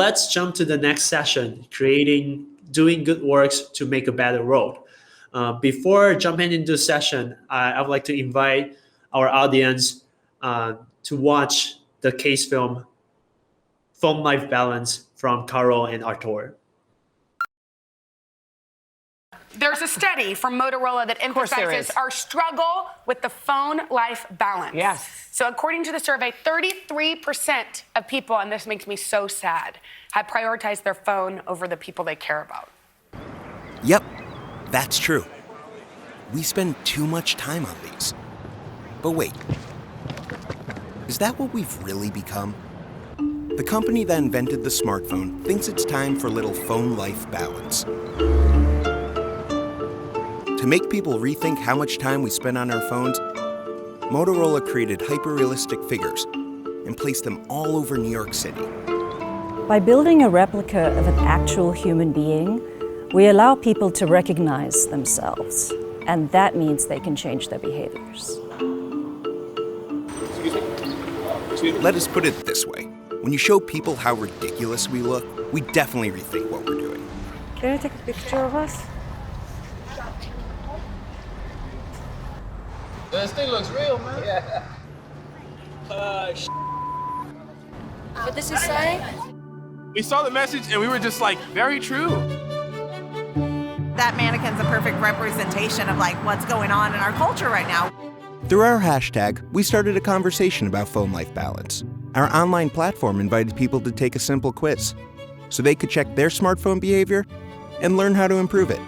let's jump to the next session, doing good works to make a better world. Before jumping into the session, I would like to invite our audience to watch the case film, Phone Life Balance from Caro and Artur. There's a study from Motorola that emphasizes our struggle with the phone life balance. Yes. So according to the survey, 33% of people, and this makes me so sad, have prioritized their phone over the people they care about. Yep, that's true. We spend too much time on these. But wait, is that what we've really become? The company that invented the smartphone thinks it's time for a little phone life balance. To make people rethink how much time we spend on our phones, Motorola created hyper-realistic figures and placed them all over New York City. By building a replica of an actual human being, we allow people to recognize themselves, and that means they can change their behaviors. Let us put it this way. When you show people how ridiculous we look, we definitely rethink what we're doing. Can you take a picture of us? This thing looks real, man. Yeah. What does it say? We saw the message and we were just like, very true. That mannequin's a perfect representation of like what's going on in our culture right now. Through our hashtag, we started a conversation about phone life balance. Our online platform invited people to take a simple quiz so they could check their smartphone behavior and learn how to improve it.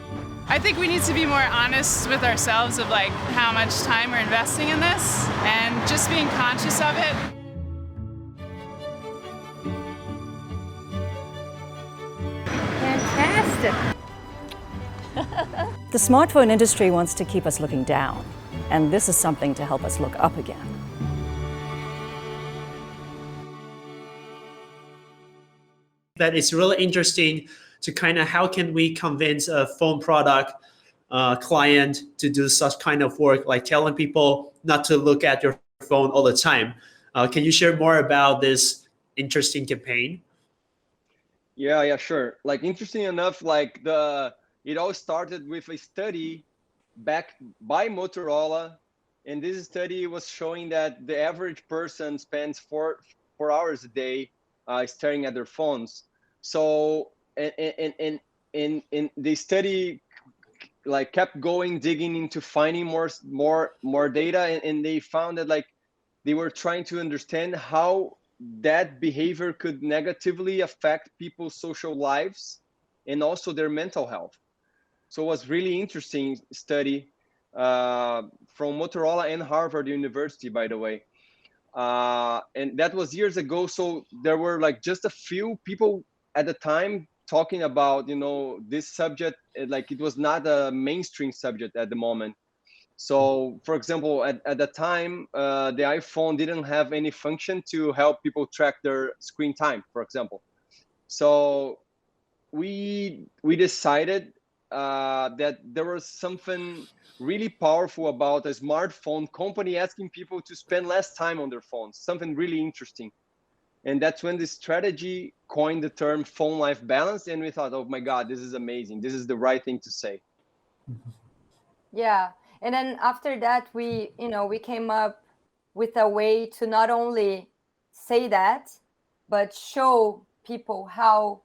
I think we need to be more honest with ourselves of like how much time we're investing in this and just being conscious of it. Fantastic. The smartphone industry wants to keep us looking down, and this is something to help us look up again. That is really interesting to kind of how can we convince a phone product client to do such kind of work, like telling people not to look at your phone all the time. Can you share more about this interesting campaign? Yeah, sure. Like, interesting enough, like it all started with a study backed by Motorola, and this study was showing that the average person spends four hours a day staring at their phones. So and the study like kept going, digging into finding more data, and they found that like they were trying to understand how that behavior could negatively affect people's social lives and also their mental health. So it was really interesting study from Motorola and Harvard University, by the way. And that was years ago. So there were like just a few people at the time talking about, this subject, like it was not a mainstream subject at the moment. So for example, at the time, the iPhone didn't have any function to help people track their screen time, for example. So we decided that there was something really powerful about a smartphone company asking people to spend less time on their phones, something really interesting. And that's when the strategy coined the term phone life balance. And we thought, oh my God, this is amazing. This is the right thing to say. Yeah. And then after that, we came up with a way to not only say that, but show people how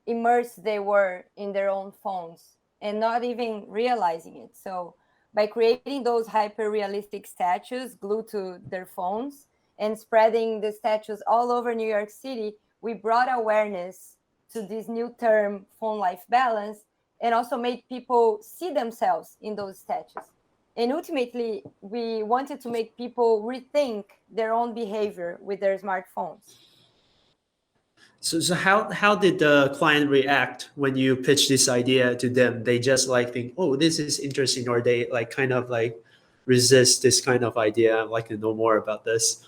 immersed they were in their own phones and not even realizing it. So by creating those hyper-realistic statues glued to their phones and spreading the statues all over New York City, we brought awareness to this new term, phone life balance, and also made people see themselves in those statues. And ultimately, we wanted to make people rethink their own behavior with their smartphones. So how did the client react when you pitched this idea to them? They just like think, oh, this is interesting, or they like kind of like resist this kind of idea? I'd like to know more about this.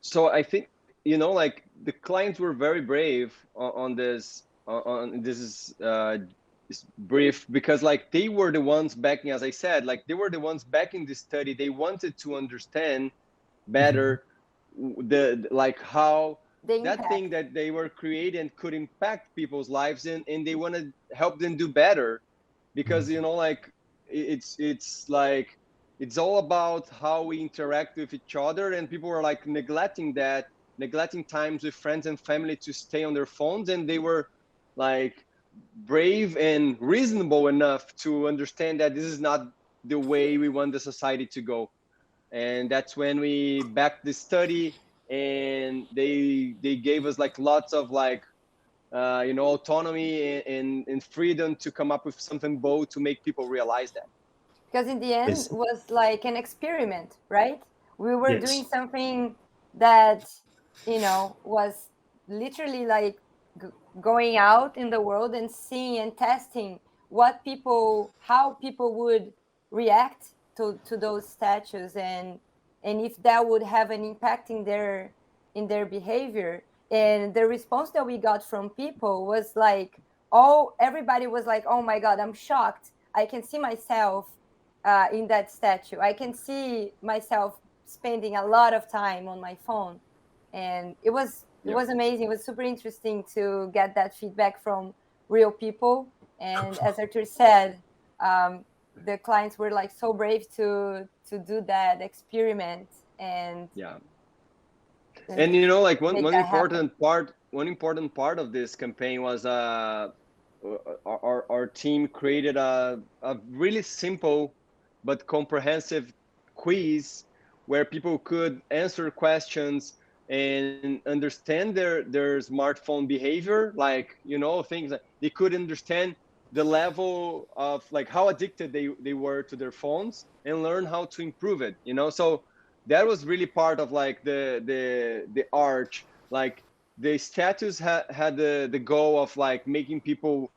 So I think, like the clients were very brave on this brief, because like they were the ones backing, as I said, like they were the ones backing this study. They wanted to understand better like how that thing that they were creating could impact people's lives, and they want to help them do better, because like it's like it's all about how we interact with each other, and people were like neglecting times with friends and family to stay on their phones, and they were like brave and reasonable enough to understand that this is not the way we want the society to go. And that's when we backed the study, and they gave us like lots of like autonomy and freedom to come up with something bold to make people realize that. Because in the end, it was like an experiment, right? We were doing something that, was literally like going out in the world and seeing and testing how people would react to those statues, and if that would have an impact in their behavior. And the response that we got from people was like, everybody was like, oh my God, I'm shocked. I can see myself in that statue. I can see myself spending a lot of time on my phone. And it was amazing. It was super interesting to get that feedback from real people. And as Artur said, the clients were like so brave to do that experiment. And and like one important part of this campaign was our team created a really simple but comprehensive quiz where people could answer questions and understand their smartphone behavior, like things like they could understand the level of like how addicted they were to their phones and learn how to improve it. So that was really part of like the arch. Like the statues had the goal of like making people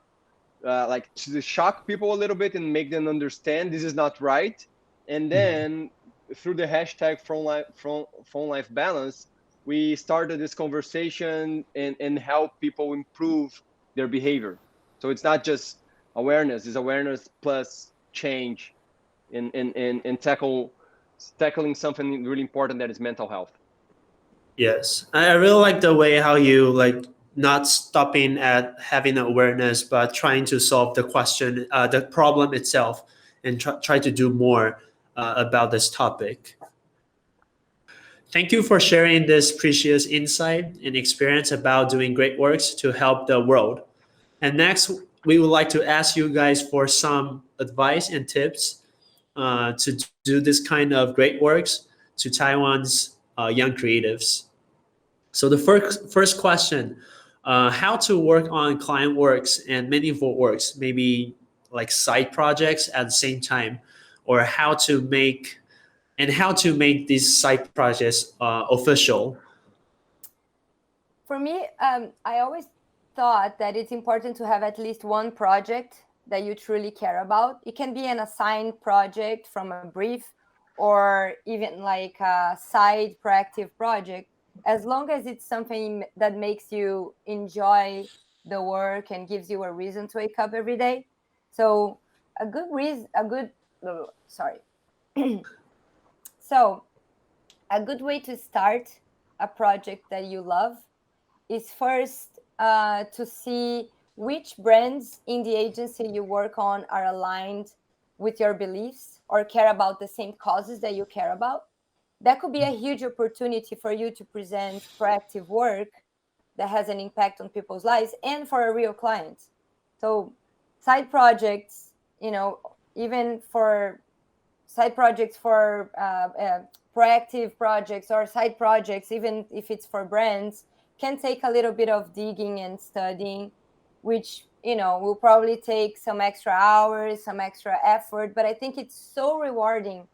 like to shock people a little bit and make them understand this is not right. And then through the hashtag phone life balance, we started this conversation and help people improve their behavior. So it's not just awareness; it's awareness plus change, in tackling something really important, that is mental health. Yes, I really like the way how you like not stopping at having awareness, but trying to solve the question, the problem itself, and try to do more about this topic. Thank you for sharing this precious insight and experience about doing great works to help the world. And next, we would like to ask you guys for some advice and tips to do this kind of great works to Taiwan's young creatives. So the first question, how to work on client works and meaningful works, maybe like side projects at the same time, or how to make these side projects official? For me, I always thought that it's important to have at least one project that you truly care about. It can be an assigned project from a brief, or even like a side proactive project, as long as it's something that makes you enjoy the work and gives you a reason to wake up every day. So So a good way to start a project that you love is first to see which brands in the agency you work on are aligned with your beliefs or care about the same causes that you care about. That could be a huge opportunity for you to present proactive work that has an impact on people's lives and for a real client. So side projects, even for side projects for proactive projects or side projects, even if it's for brands, can take a little bit of digging and studying, which, will probably take some extra hours, some extra effort. But I think it's so rewarding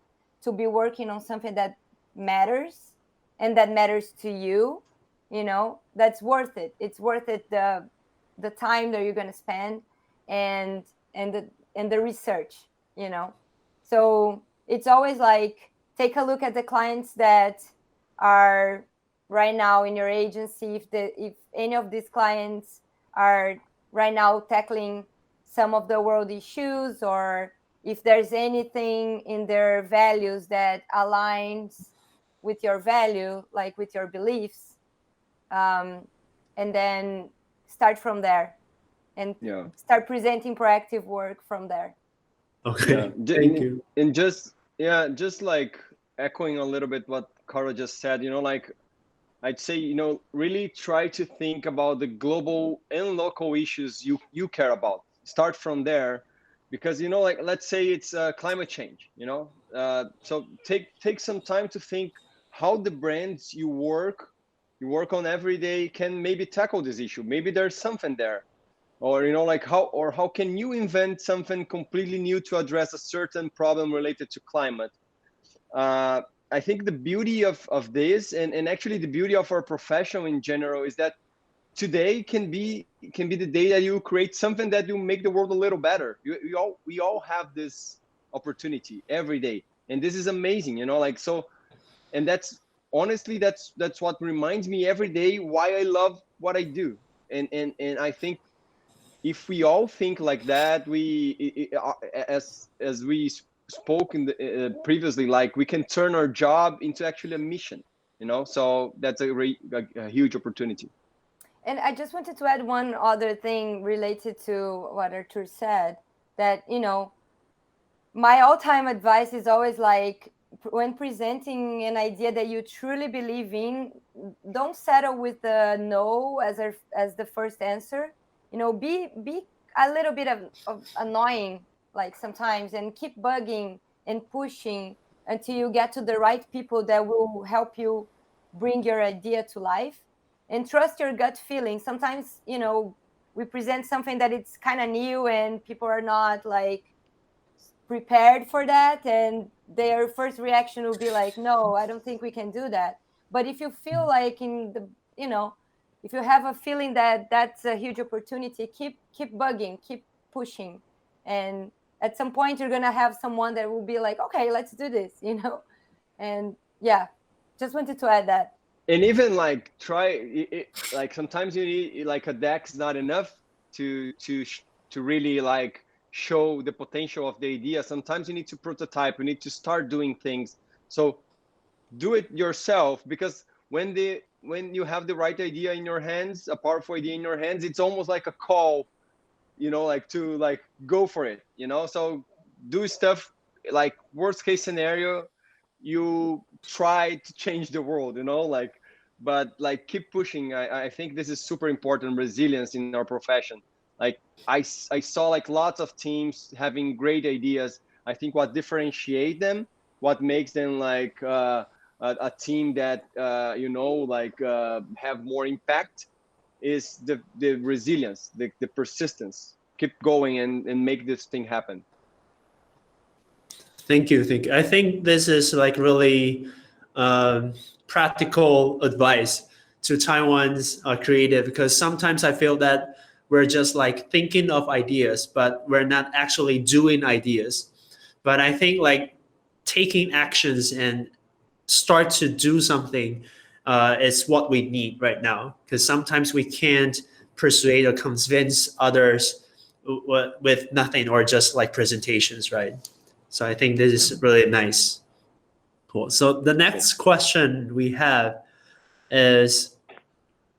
to be working on something that matters and that matters to you, that's worth it. It's worth it, the time that you're going to spend and the research, So it's always like, take a look at the clients that are right now in your agency. If any of these clients are right now tackling some of the world issues, or if there's anything in their values that aligns with your value, like with your beliefs, and then start from there, and start presenting proactive work from there. Okay, thank you. And just like echoing a little bit what Caro just said, like I'd say, really try to think about the global and local issues you care about. Start from there, because like let's say it's climate change. So take some time to think how the brands you work on every day can maybe tackle this issue. Maybe there's something there, or like how can you invent something completely new to address a certain problem related to climate. I think the beauty of this, and actually the beauty of our profession in general, is that today can be the day that you create something that will make the world a little better. We all have this opportunity every day, and this is amazing, like so. And that's honestly that's what reminds me every day why I love what I do. And I think if we all think like that, as we spoke in the previously, like we can turn our job into actually a mission, so that's a huge opportunity. And I just wanted to add one other thing related to what Artur said, that my all-time advice is always like, when presenting an idea that you truly believe in, don't settle with the no as the first answer. Be a little bit of annoying, like sometimes, and keep bugging and pushing until you get to the right people that will help you bring your idea to life. And trust your gut feeling. Sometimes, we present something that it's kind of new and people are not like prepared for that, and their first reaction will be like, no, I don't think we can do that. But if you feel like if you have a feeling that that's a huge opportunity, keep bugging, keep pushing, and at some point you're gonna have someone that will be like, okay, let's do this, and just wanted to add that. And even like try it, like sometimes you need, like a deck's not enough to really like show the potential of the idea. Sometimes you need to prototype, you need to start doing things. So do it yourself, because when you have the right idea in your hands, a powerful idea in your hands, it's almost like a call, like to like go for it, so do stuff. Like worst case scenario, you try to change the world, but like keep pushing. I think this is super important, resilience in our profession. Like I saw like lots of teams having great ideas. I think what differentiate them, what makes them like a team that have more impact, is the resilience, the persistence. Keep going and make this thing happen. Thank you. I think this is like really practical advice to Taiwan's creative, because sometimes I feel that we're just like thinking of ideas, but we're not actually doing ideas. But I think like taking actions and start to do something is what we need right now, because sometimes we can't persuade or convince others with nothing, or just like presentations, right? So I think this is really nice. Cool. So the next question we have is,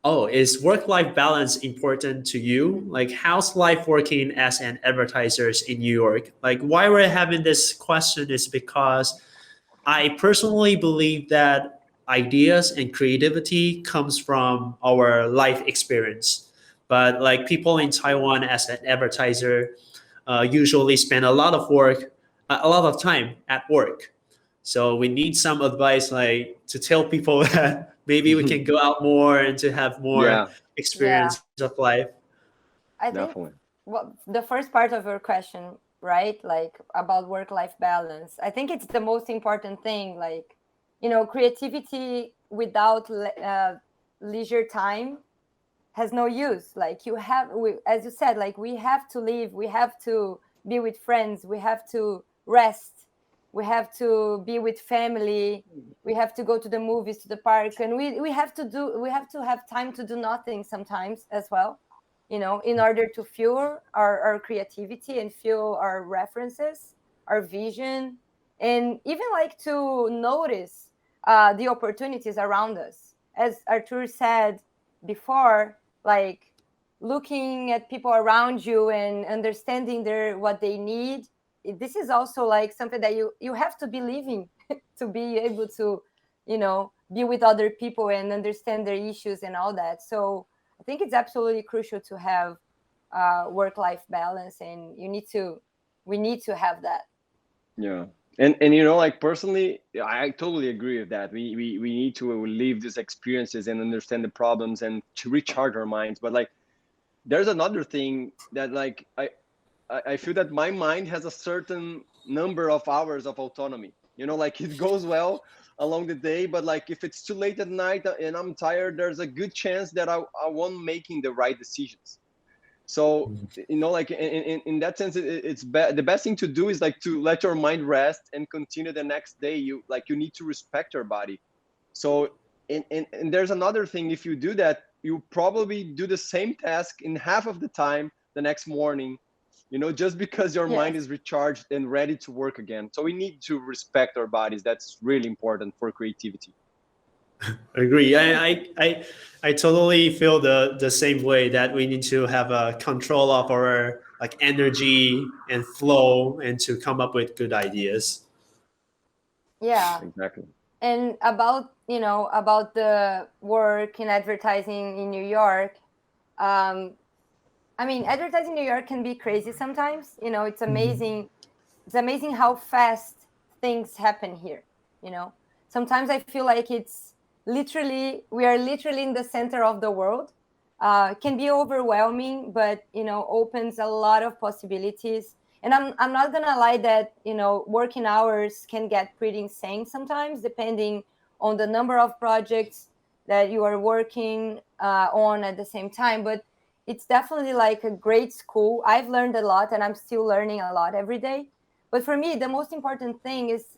is work-life balance important to you? Like, how's life working as an advertiser in New York? Like, why we're having this question is because I personally believe that ideas and creativity comes from our life experience. But like people in Taiwan as an advertiser usually spend a lot of time at work. So we need some advice, like to tell people that maybe we can go out more and to have more experience of life. I think the first part of your question, right? Like about work-life balance. I think it's the most important thing. Like, creativity without leisure time has no use. Like as you said, like we have to live, we have to be with friends, we have to rest, we have to be with family, we have to go to the movies, to the park, and we have to have time to do nothing sometimes as well, in order to fuel our creativity and fuel our references, our vision, and even like to notice the opportunities around us. As Artur said, before, like looking at people around you and understanding what they need. This is also like something that you have to be living to be able to, be with other people and understand their issues and all that. So I think it's absolutely crucial to have work-life balance, and we need to have that. Yeah. And like personally, I totally agree with that. We need to live these experiences and understand the problems and to recharge our minds. But like, there's another thing that like I feel that my mind has a certain number of hours of autonomy. Like it goes well along the day, but like if it's too late at night and I'm tired, there's a good chance that I won't making the right decisions. So, like in that sense, it's the best thing to do is like to let your mind rest and continue the next day. You need to respect your body. So, and there's another thing. If you do that, you probably do the same task in half of the time the next morning, just because your mind is recharged and ready to work again. So we need to respect our bodies. That's really important for creativity. Agree. I totally feel the same way, that we need to have a control of our like energy and flow and to come up with good ideas. Yeah, exactly. And about the work in advertising in New York, advertising in New York can be crazy sometimes. It's amazing. It's amazing how fast things happen here. Sometimes I feel like we are literally in the center of the world. It can be overwhelming, but opens a lot of possibilities. And I'm not gonna lie that working hours can get pretty insane sometimes, depending on the number of projects that you are working on at the same time. But it's definitely like a great school. I've learned a lot, and I'm still learning a lot every day. But for me, the most important thing is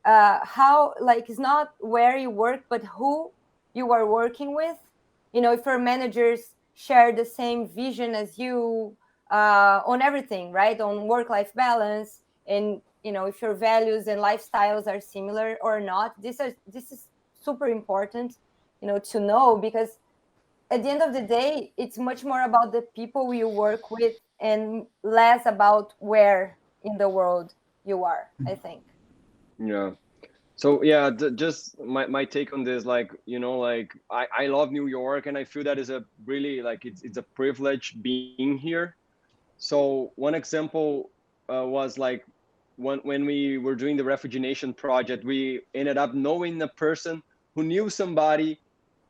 how, like, it's not where you work, but who you are working with. If your managers share the same vision as you on everything, right? On work-life balance, and if your values and lifestyles are similar or not. This is super important, to know, because at the end of the day, it's much more about the people you work with and less about where in the world you are, I think. Yeah. So yeah, just my take on this, like, I love New York, and I feel that is a really, like, it's a privilege being here. So one example was like when we were doing the Refugee Nation project, we ended up knowing a person who knew somebody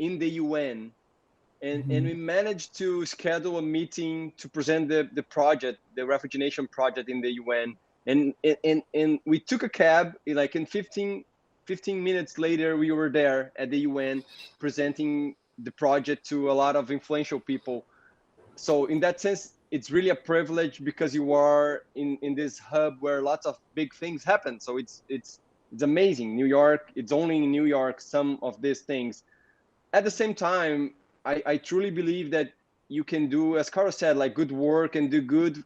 in the UN. And we managed to schedule a meeting to present the project, the Refugee Nation project in the UN. And we took a cab, like in 15 minutes later, we were there at the UN presenting the project to a lot of influential people. So in that sense, it's really a privilege, because you are in this hub where lots of big things happen. So it's amazing. New York, it's only in New York, some of these things. At the same time, I truly believe that you can do, as Caro said, like good work and do good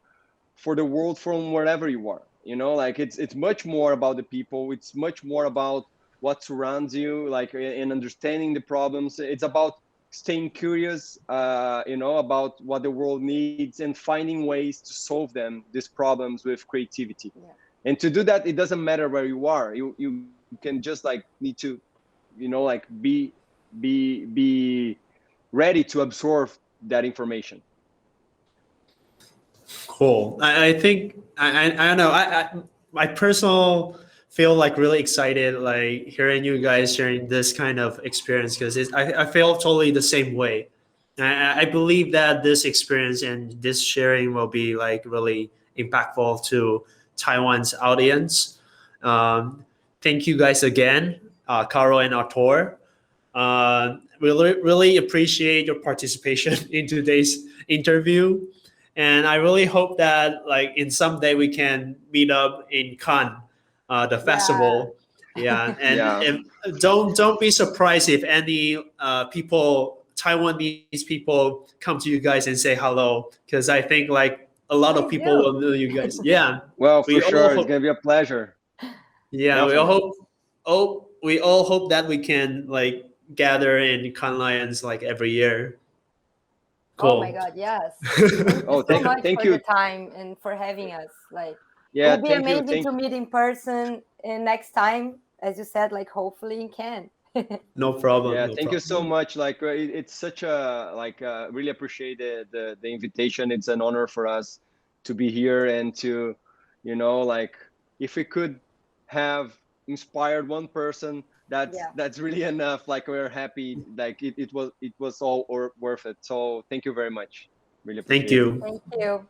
for the world from wherever you are. Like it's much more about the people. It's much more about what surrounds you, like, and understanding the problems. It's about staying curious, about what the world needs and finding ways to solve these problems with creativity. Yeah. And to do that, it doesn't matter where you are. You can just like need to, like be ready to absorb that information. Cool. I think I don't know. I personal feel like really excited, like hearing you guys sharing this kind of experience, because I feel totally the same way. I believe that this experience and this sharing will be like really impactful to Taiwan's audience. Thank you guys again, Caro and Artur. Really appreciate your participation in today's interview. And I really hope that like in someday we can meet up in Cannes, the festival. Yeah. And If, don't be surprised if any Taiwanese people come to you guys and say hello, because I think like a lot of people will know you guys. Yeah. Well, for sure, it's gonna be a pleasure. Yeah, definitely. We all hope that we can like gather in Cannes Lions like every year. Cool. Oh my God, yes. Thank you you. for the time and for having us. Like, Yeah, it would be amazing to meet in person and next time, as you said, like hopefully in Cannes. No problem. Yeah, no thank you so problem. much. Like, it's such a really appreciate the invitation. It's an honor for us to be here and to, like, if we could have inspired one person, that's really enough. Like, we're happy. Like, it was all worth it. So thank you very much. Really appreciate it. Thank you. Thank you.